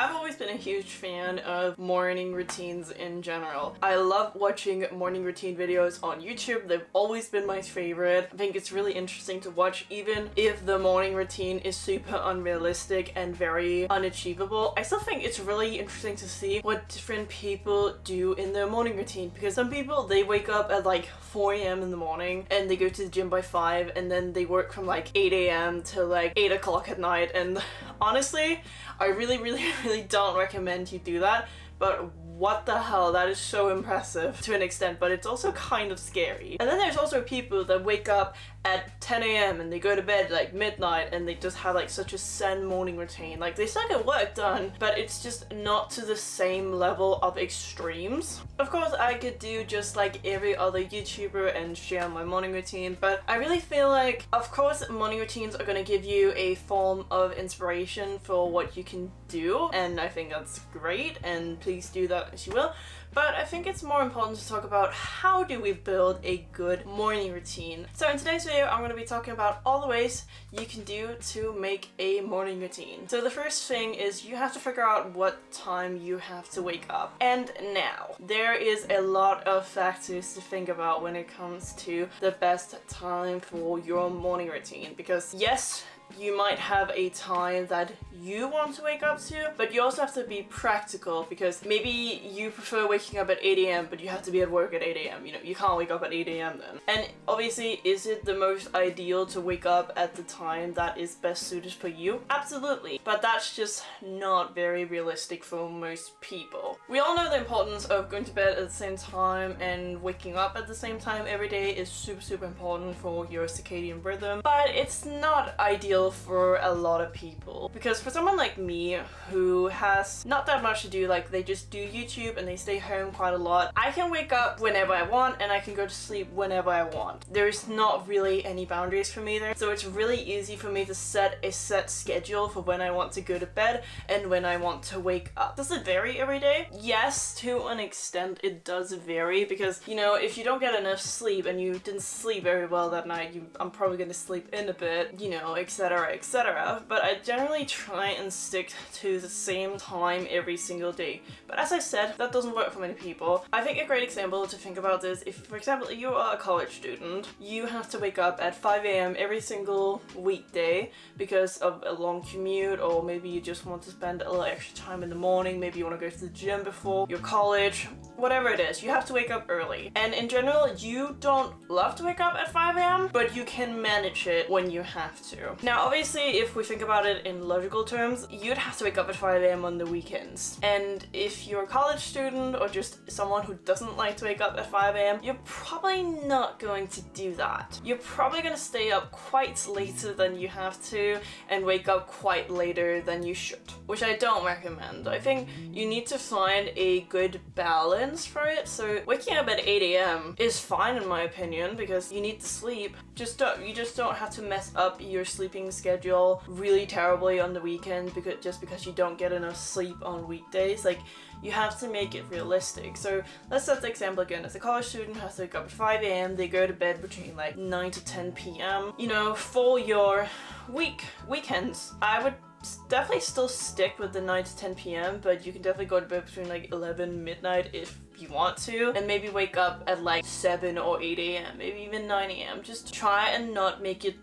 I've always been a huge fan of morning routines in general. I love watching morning routine videos on YouTube. They've always been my favorite. I think it's really interesting to watch even if the morning routine is super unrealistic and very unachievable. I still think it's really interesting to see what different people do in their morning routine, because some people, they wake up at like 4 a.m. in the morning and they go to the gym by 5 and then they work from like 8 a.m. to like 8 o'clock at night. And honestly, I really don't recommend you do that, but what the hell, that is so impressive to an extent, but it's also kind of scary. And then there's also people that wake up at 10 a.m. and they go to bed like midnight and they just have like such a zen morning routine. Like they still get work done, but it's just not to the same level of extremes. Of course, I could do just like every other YouTuber and share my morning routine, but I really feel like, of course, morning routines are gonna give you a form of inspiration for what you can do, and I think that's great, and please do that as you will. But I think it's more important to talk about how do we build a good morning routine. So in today's video, I'm going to be talking about all the ways you can do to make a morning routine. So the first thing is you have to figure out what time you have to wake up. And now, there is a lot of factors to think about when it comes to the best time for your morning routine. Because yes, you might have a time that you want to wake up to, but you also have to be practical, because maybe you prefer waking up at 8 a.m. but you have to be at work at 8 a.m. You know, you can't wake up at 8 a.m. then. And obviously, is it the most ideal to wake up at the time that is best suited for you? Absolutely, but that's just not very realistic for most people. We all know the importance of going to bed at the same time and waking up at the same time every day is super important for your circadian rhythm, but it's not ideal for a lot of people, because for someone like me who has not that much to do, like they just do YouTube and they stay home quite a lot, I can wake up whenever I want and I can go to sleep whenever I want. There's not really any boundaries for me there, so it's really easy for me to set a set schedule for when I want to go to bed and when I want to wake up. Does it vary every day? Yes, to an extent it does vary, because you know, if you don't get enough sleep and you didn't sleep very well that night, I'm probably gonna sleep in a bit, you know, etc. But I generally try and stick to the same time every single day. But as I said, that doesn't work for many people. I think a great example to think about is if, for example, you are a college student, you have to wake up at 5 a.m. every single weekday because of a long commute, or maybe you just want to spend a little extra time in the morning, maybe you want to go to the gym before your college, whatever it is, you have to wake up early. And in general, you don't love to wake up at 5 a.m., but you can manage it when you have to. Now, obviously, if we think about it in logical terms, you'd have to wake up at 5 a.m. on the weekends. And if you're a college student or just someone who doesn't like to wake up at 5 a.m., you're probably not going to do that. You're probably going to stay up quite later than you have to and wake up quite later than you should, which I don't recommend. I think you need to find a good balance for it. So waking up at 8 a.m. is fine in my opinion, because you need to sleep. You just don't have to mess up your sleeping schedule really terribly on the weekend because you don't get enough sleep on weekdays. Like, you have to make it realistic. So let's set the example again. As a college student has to wake up at 5 a.m. They go to bed between like 9 to 10 p.m. You know, for your weekends, I would definitely still stick with the 9 to 10 p.m. but you can definitely go to bed between like 11 midnight if you want to, and maybe wake up at like 7 or 8 a.m. maybe even 9 a.m. Just try and not make it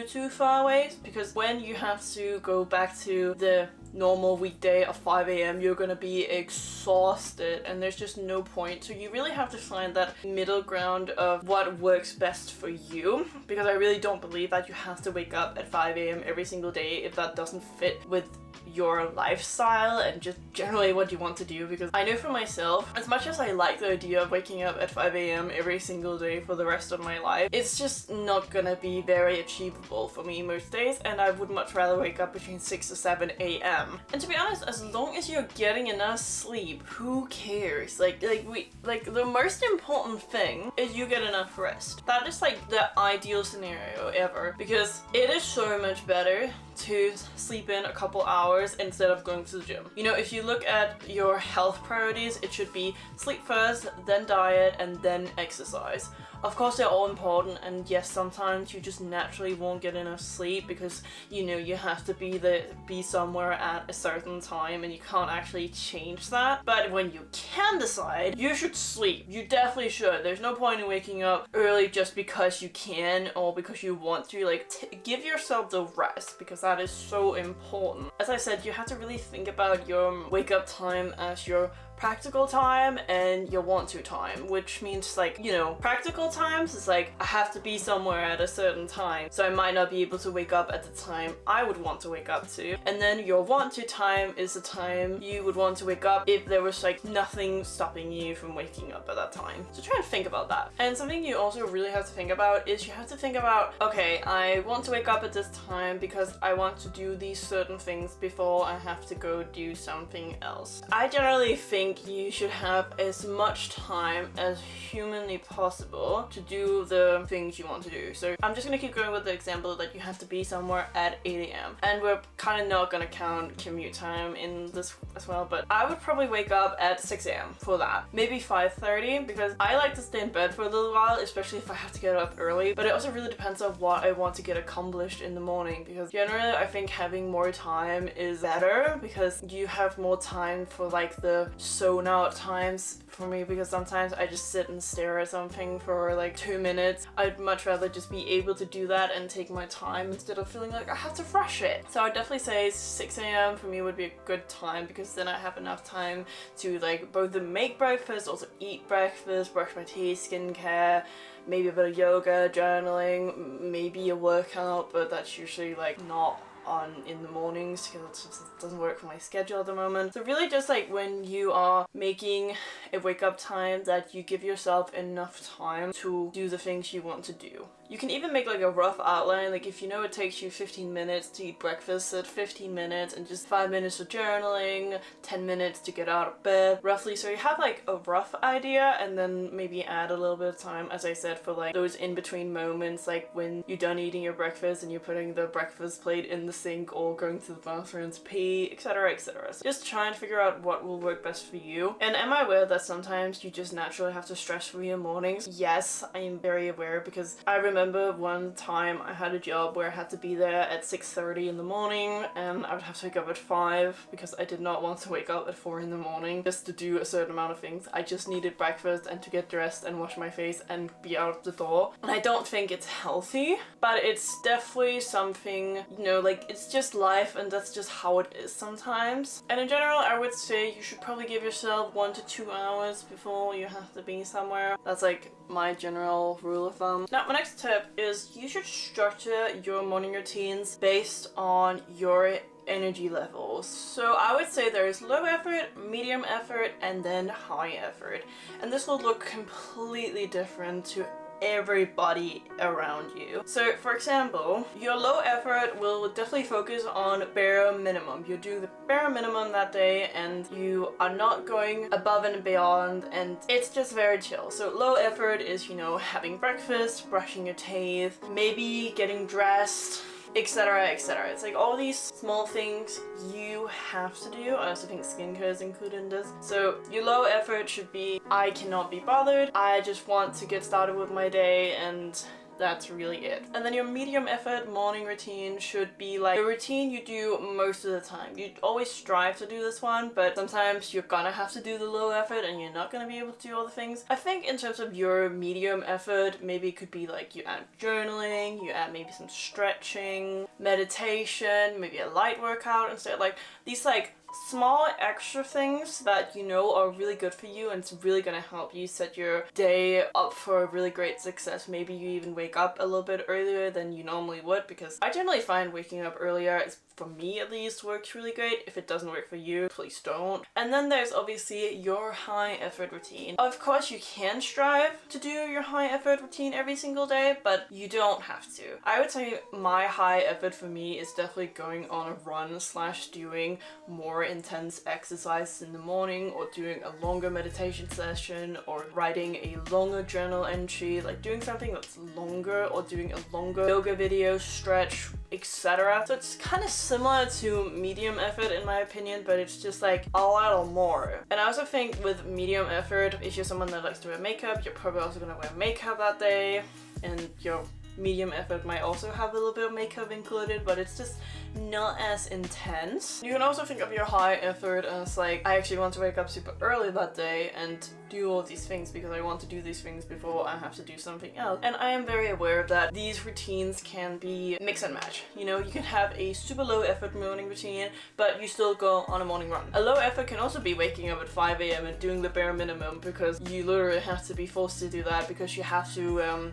too far away, because when you have to go back to the normal weekday of 5 a.m. you're gonna be exhausted and there's just no point. So you really have to find that middle ground of what works best for you, because I really don't believe that you have to wake up at 5 a.m. every single day if that doesn't fit with your lifestyle and just generally what you want to do. Because I know for myself, as much as I like the idea of waking up at 5 a.m. every single day for the rest of my life, it's just not gonna be very achievable for me most days, and I would much rather wake up between 6 to 7 a.m. And to be honest, as long as you're getting enough sleep, who cares? Like the most important thing is you get enough rest. That is like the ideal scenario ever, because it is so much better to sleep in a couple hours instead of going to the gym. You know, if you look at your health priorities, it should be sleep first, then diet, and then exercise. Of course they're all important, and yes, sometimes you just naturally won't get enough sleep because you know you have to be somewhere at a certain time and you can't actually change that. But when you can decide, you should sleep. You definitely should. There's no point in waking up early just because you can or because you want to. Like, give yourself the rest because that is so important. As I said, you have to really think about your wake up time as your practical time and your want to time, which means, like, you know, practical times is like I have to be somewhere at a certain time, so I might not be able to wake up at the time I would want to wake up to. And then your want to time is the time you would want to wake up if there was like nothing stopping you from waking up at that time. So try and think about that. And something you also really have to think about is you have to think about, okay, I want to wake up at this time because I want to do these certain things before I have to go do something else. I generally think you should have as much time as humanly possible to do the things you want to do. So I'm just gonna keep going with the example that you have to be somewhere at 8 a.m. and we're kind of not gonna count commute time in this as well, but I would probably wake up at 6 a.m. for that. Maybe 5:30 because I like to stay in bed for a little while, especially if I have to get up early, but it also really depends on what I want to get accomplished in the morning because generally I think having more time is better because you have more time for like the zone out times for me, because sometimes I just sit and stare at something for like 2 minutes. I'd much rather just be able to do that and take my time instead of feeling like I have to rush it. So I'd definitely say 6 a.m. for me would be a good time because then I have enough time to like both make breakfast, also eat breakfast, brush my teeth, skincare, maybe a bit of yoga, journaling, maybe a workout, but that's usually like not on in the mornings because it just doesn't work for my schedule at the moment. So really just like when you are making a wake up time that you give yourself enough time to do the things you want to do. You can even make like a rough outline, like if you know it takes you 15 minutes to eat breakfast, at 15 minutes and just 5 minutes of journaling, 10 minutes to get out of bed, roughly. So you have like a rough idea and then maybe add a little bit of time, as I said, for like those in between moments, like when you're done eating your breakfast and you're putting the breakfast plate in the sink or going to the bathroom to pee, etc, etc. So just try and figure out what will work best for you. And am I aware that sometimes you just naturally have to stress through your mornings? Yes, I am very aware because I remember one time I had a job where I had to be there at 6:30 in the morning and I would have to wake up at 5 because I did not want to wake up at 4 in the morning just to do a certain amount of things. I just needed breakfast and to get dressed and wash my face and be out of the door. And I don't think it's healthy, but it's definitely something, you know, like it's just life and that's just how it is sometimes. And in general, I would say you should probably give yourself 1 to 2 hours before you have to be somewhere. That's like my general rule of thumb. Now, my next tip is you should structure your morning routines based on your energy levels. So I would say there is low effort, medium effort, and then high effort. And this will look completely different to everybody around you. So for example, your low effort will definitely focus on bare minimum. You do the bare minimum that day and you are not going above and beyond and it's just very chill. So low effort is, you know, having breakfast, brushing your teeth, maybe getting dressed, etc, etc. It's like all these small things you have to do. I also think skincare is included in this. So your low effort should be, I cannot be bothered, I just want to get started with my day and that's really it. And then your medium effort morning routine should be like the routine you do most of the time. You always strive to do this one, but sometimes you're gonna have to do the low effort and you're not gonna be able to do all the things. I think in terms of your medium effort, maybe it could be like you add journaling, you add maybe some stretching, meditation, maybe a light workout instead. Like these like small extra things that you know are really good for you and it's really gonna help you set your day up for a really great success. Maybe you even wake up a little bit earlier than you normally would, because I generally find waking up earlier is, for me at least, works really great. If it doesn't work for you, please don't. And then there's obviously your high effort routine. Of course you can strive to do your high effort routine every single day, but you don't have to. I would say my high effort for me is definitely going on a run / doing more intense exercise in the morning, or doing a longer meditation session, or writing a longer journal entry, like doing something that's longer, or doing a longer yoga video, stretch, etc. So it's kind of similar to medium effort in my opinion, but it's just like a little more. And I also think with medium effort, if you're someone that likes to wear makeup, you're probably also gonna wear makeup that day, and your medium effort might also have a little bit of makeup included, but it's just not as intense. You can also think of your high effort as like, I actually want to wake up super early that day and do all these things because I want to do these things before I have to do something else. And I am very aware of that. These routines can be mix and match. You know, you can have a super low effort morning routine, but you still go on a morning run. A low effort can also be waking up at 5 a.m. and doing the bare minimum because you literally have to be forced to do that because you have to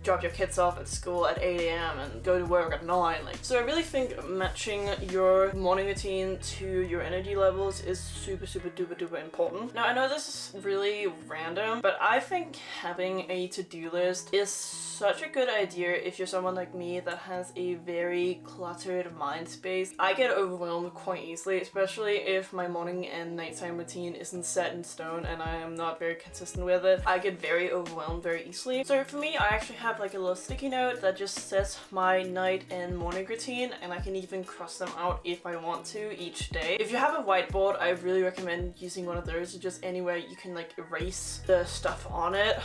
drop your kids off at school at 8 a.m. and go to work at 9. Like, so I really think matching your morning routine to your energy levels is super duper important. Now I know this is really random, but I think having a to-do list is such a good idea if you're someone like me that has a very cluttered mind space. I get overwhelmed quite easily, especially if my morning and nighttime routine isn't set in stone and I am not very consistent with it. I get very overwhelmed very easily. So for me, I actually have like a little sticky note that just says my night and morning routine, and I can even cross them out if I want to each day. If you have a whiteboard, I really recommend using one of those, just anywhere you can like erase the stuff on it,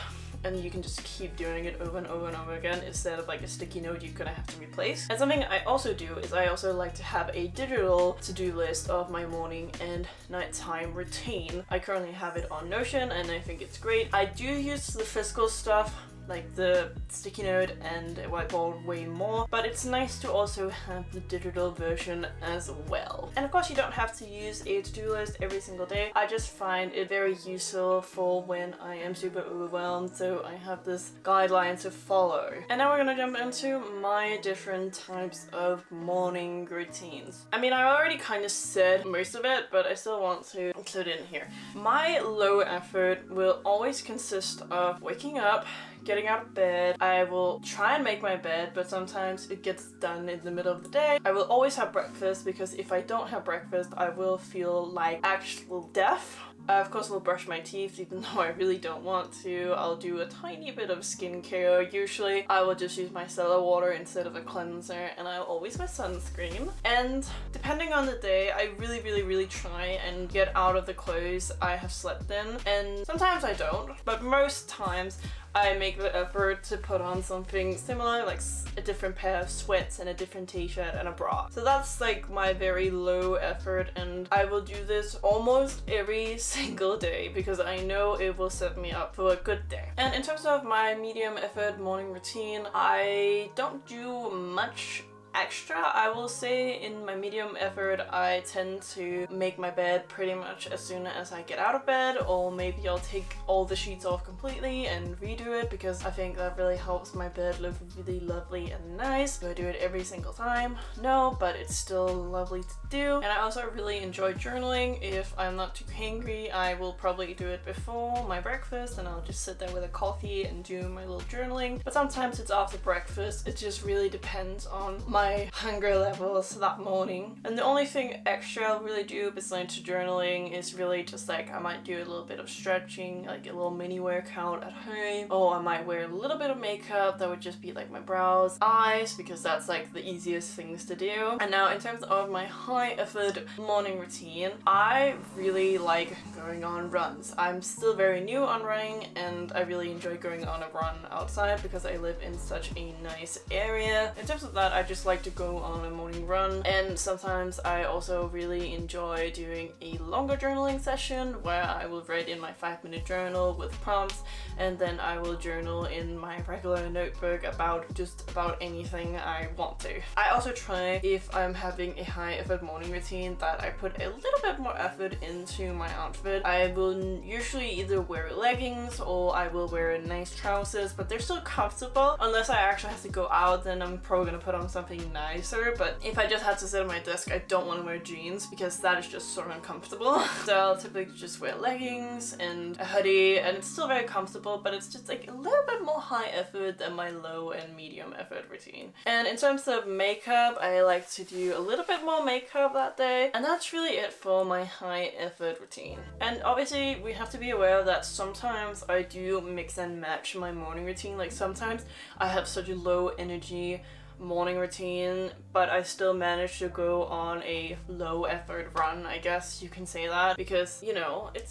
and you can just keep doing it over and over and over again instead of like a sticky note you're gonna have to replace. And something I also do is I also like to have a digital to-do list of my morning and nighttime routine. I currently have it on Notion and I think it's great. I do use the physical stuff like the sticky note and whiteboard way more, but it's nice to also have the digital version as well. And of course you don't have to use a to-do list every single day. I just find it very useful for when I am super overwhelmed, so I have this guideline to follow. And now we're gonna jump into my different types of morning routines. I mean, I already kind of said most of it, but I still want to include it in here. My low effort will always consist of waking up, getting out of bed. I will try and make my bed, but sometimes it gets done in the middle of the day. I will always have breakfast because if I don't have breakfast, I will feel like actual death. I of course will brush my teeth even though I really don't want to. I'll do a tiny bit of skincare. Usually I will just use micellar water instead of a cleanser, and I'll always wear sunscreen. And depending on the day, I really try and get out of the clothes I have slept in, and sometimes I don't, but most times I make the effort to put on something similar, like a different pair of sweats and a different t-shirt and a bra. So that's like my very low effort, and I will do this almost every single day because I know it will set me up for a good day. And in terms of my medium effort morning routine, I don't do much extra. I will say in my medium effort, I tend to make my bed pretty much as soon as I get out of bed, or maybe I'll take all the sheets off completely and redo it because I think that really helps my bed look really lovely and nice. Do I do it every single time? No, but it's still lovely to do. And I also really enjoy journaling. If I'm not too hangry, I will probably do it before my breakfast and I'll just sit there with a coffee and do my little journaling. But sometimes it's after breakfast. It just really depends on my hunger levels that morning. And the only thing extra I'll really do besides journaling is really just like I might do a little bit of stretching, like a little mini workout at home, or I might wear a little bit of makeup that would just be like my brows, eyes, because that's like the easiest things to do. And now in terms of my high effort morning routine, I really like going on runs. I'm still very new on running and I really enjoy going on a run outside because I live in such a nice area. In terms of that, I just like to go on a morning run, and sometimes I also really enjoy doing a longer journaling session where I will write in my 5-minute journal with prompts, and then I will journal in my regular notebook about just about anything I want to. I also try, if I'm having a high effort morning routine, that I put a little bit more effort into my outfit. I will usually either wear leggings or I will wear nice trousers, but they're still comfortable. Unless I actually have to go out, then I'm probably gonna put on something nicer. But if I just have to sit at my desk, I don't want to wear jeans because that is just so uncomfortable. So I'll typically just wear leggings and a hoodie, and it's still very comfortable, but it's just like a little bit more high effort than my low and medium effort routine. And in terms of makeup, I like to do a little bit more makeup that day, and that's really it for my high effort routine. And obviously we have to be aware that sometimes I do mix and match my morning routine. Like sometimes I have such a low energy morning routine, but I still managed to go on a low effort run, I guess you can say that, because you know, it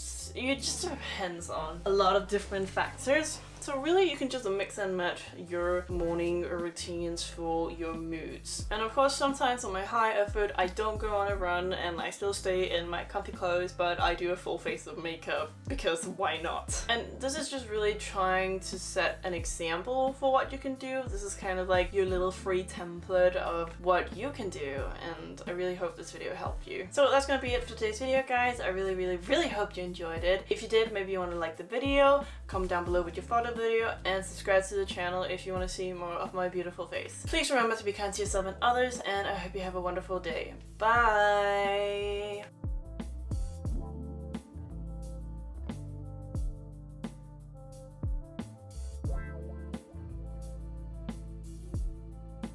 just depends on a lot of different factors. So really you can just mix and match your morning routines for your moods. And of course sometimes on my high effort I don't go on a run and I still stay in my comfy clothes, but I do a full face of makeup because why not? And this is just really trying to set an example for what you can do. This is kind of like your little free template of what you can do, and I really hope this video helped you. So that's gonna be it for today's video, guys. I really hope you enjoyed it. If you did, maybe you want to like the video, comment down below what you thought of the video, and subscribe to the channel if you want to see more of my beautiful face. Please remember to be kind to yourself and others, and I hope you have a wonderful day. Bye!